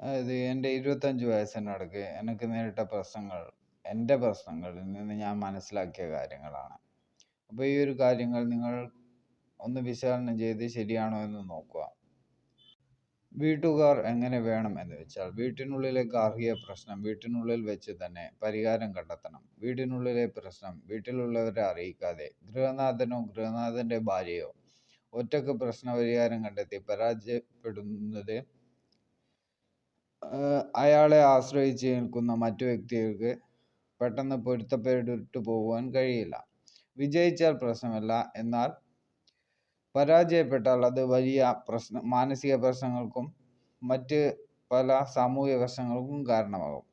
അതായത് എൻ്റെ 25 വയസ്സിനിടയ്ക്ക് എനിക്ക് നേരിട്ട പ്രശ്നങ്ങൾ എൻ്റെ പ്രശ്നങ്ങളിൽ നിന്ന് ഞാൻ മനസ്സിലാക്കിയ കാര്യങ്ങളാണ്. അപ്പോൾ ഈ ഒരു കാര്യങ്ങൾ നിങ്ങൾ ഒന്ന് വിശകലനം ചെയ്ത് ശരിയാണോ എന്ന് നോക്കുക. വീട്ടുകാർ എങ്ങനെ വേണം എന്ന് വെച്ചാൽ, വീട്ടിനുള്ളിലെ ഗാർഹിക പ്രശ്നം വീട്ടിനുള്ളിൽ വെച്ച് തന്നെ പരിഹാരം കണ്ടെത്തണം. വീട്ടിനുള്ളിലെ പ്രശ്നം വീട്ടിലുള്ളവരെ അറിയിക്കാതെ ഗൃഹനാഥനോ ഗൃഹനാഥൻ്റെ ഭാര്യയോ ഒറ്റക്ക് പ്രശ്ന പരിഹാരം കണ്ടെത്തി പരാജയപ്പെടുന്നത് അയാളെ ആശ്രയിച്ച് നിൽക്കുന്ന മറ്റു വ്യക്തികൾക്ക് പെട്ടെന്ന് പൊരുത്തപ്പെട്ടു പോകുവാൻ കഴിയില്ല. വിജയിച്ചാൽ പ്രശ്നമല്ല, എന്നാൽ പരാജയപ്പെട്ടാൽ അത് വലിയ മാനസിക പ്രശ്നങ്ങൾക്കും മറ്റ് പല സാമൂഹിക പ്രശ്നങ്ങൾക്കും കാരണമാകും.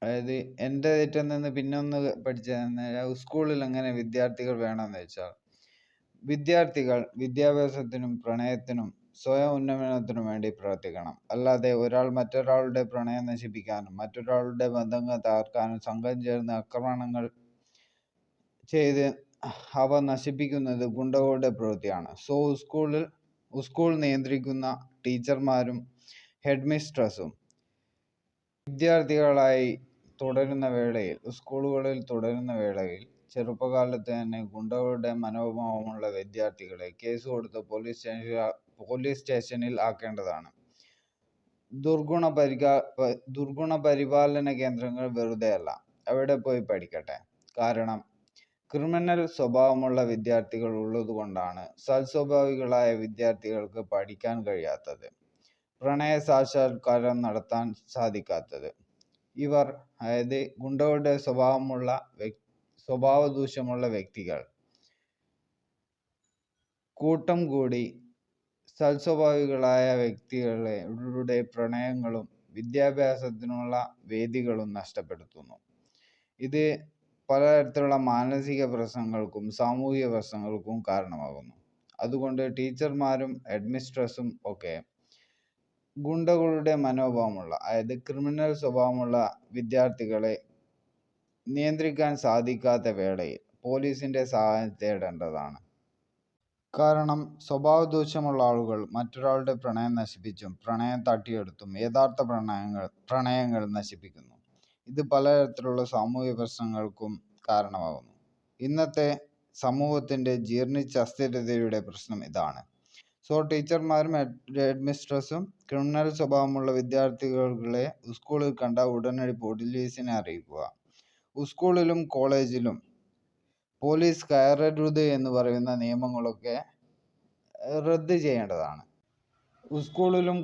അതായത് എൻ്റെ തെറ്റിൽ നിന്ന് പിന്നൊന്ന് പഠിച്ചത് സ്കൂളിൽ എങ്ങനെ വിദ്യാർത്ഥികൾ വേണമെന്ന് വെച്ചാൽ, വിദ്യാർത്ഥികൾ വിദ്യാഭ്യാസത്തിനും പ്രണയത്തിനും സ്വയം ഉന്നമനത്തിനും വേണ്ടി പ്രവർത്തിക്കണം. അല്ലാതെ ഒരാൾ മറ്റൊരാളുടെ പ്രണയം നശിപ്പിക്കാനും മറ്റൊരാളുടെ ബന്ധങ്ങൾ തകർക്കാനും സംഘം ചേർന്ന് ആക്രമണങ്ങൾ ചെയ്ത് അവ നശിപ്പിക്കുന്നത് ഗുണ്ടകളുടെ പ്രവൃത്തിയാണ്. സോ സ്കൂൾ നിയന്ത്രിക്കുന്ന ടീച്ചർമാരും ഹെഡ് മിസ്ട്രസും വിദ്യാർത്ഥികളായി സ്കൂളുകളിൽ തുടരുന്ന വേളയിൽ ചെറുപ്പകാലത്ത് തന്നെ ഗുണ്ടകളുടെ മനോഭാവമുള്ള വിദ്യാർത്ഥികളെ കേസ് കൊടുത്ത് പോലീസ് സ്റ്റേഷനിൽ ആക്കേണ്ടതാണ്. ദുർഗുണ പരിപാലന കേന്ദ്രങ്ങൾ വെറുതെയല്ല, അവിടെ പോയി പഠിക്കട്ടെ. കാരണം ക്രിമിനൽ സ്വഭാവമുള്ള വിദ്യാർത്ഥികൾ ഉള്ളതുകൊണ്ടാണ് സൽസ്വഭാവികളായ വിദ്യാർത്ഥികൾക്ക് പഠിക്കാൻ കഴിയാത്തത്, പ്രണയ സാക്ഷാത്കാരം നടത്താൻ സാധിക്കാത്തത്. ഇവർ, അതായത് ഗുണ്ടകളുടെ സ്വഭാവദൂഷ്യമുള്ള വ്യക്തികൾ കൂട്ടം കൂടി സൽസ്വഭാവികളായ വ്യക്തികളുടെ പ്രണയങ്ങളും വിദ്യാഭ്യാസത്തിനുള്ള വേദികളും നഷ്ടപ്പെടുത്തുന്നു. ഇത് പലതരത്തിലുള്ള മാനസിക പ്രശ്നങ്ങൾക്കും സാമൂഹിക പ്രശ്നങ്ങൾക്കും കാരണമാകുന്നു. അതുകൊണ്ട് ടീച്ചർമാരും ഹെഡ്മിസ്ട്രസും ഒക്കെ ഗുണ്ടകളുടെ മനോഭാവമുള്ള, അതായത് ക്രിമിനൽ സ്വഭാവമുള്ള വിദ്യാർത്ഥികളെ നിയന്ത്രിക്കാൻ സാധിക്കാത്ത വേളയിൽ പോലീസിൻ്റെ സഹായം തേടേണ്ടതാണ്. കാരണം സ്വഭാവദൂഷ്യമുള്ള ആളുകൾ മറ്റൊരാളുടെ പ്രണയം നശിപ്പിച്ചും പ്രണയം തട്ടിയെടുത്തും യഥാർത്ഥ പ്രണയങ്ങൾ നശിപ്പിക്കുന്നു. ഇത് പലതരത്തിലുള്ള സാമൂഹിക പ്രശ്നങ്ങൾക്കും കാരണമാകുന്നു. ഇന്നത്തെ സമൂഹത്തിൻ്റെ ജീർണിച്ച അസ്ഥിരതയുടെ പ്രശ്നം ഇതാണ്. സോ ടീച്ചർമാരും ഹെഡ് മിസ്ട്രസും ക്രിമിനൽ സ്വഭാവമുള്ള വിദ്യാർത്ഥികളെ സ്കൂളിൽ കണ്ട ഉടനടി പോലീസിനെ അറിയിക്കുക. സ്കൂളിലും കോളേജിലും പോലീസ് കയറരുത് എന്ന് പറയുന്ന നിയമങ്ങളൊക്കെ റദ്ദ് ചെയ്യേണ്ടതാണ്. സ്കൂളിലും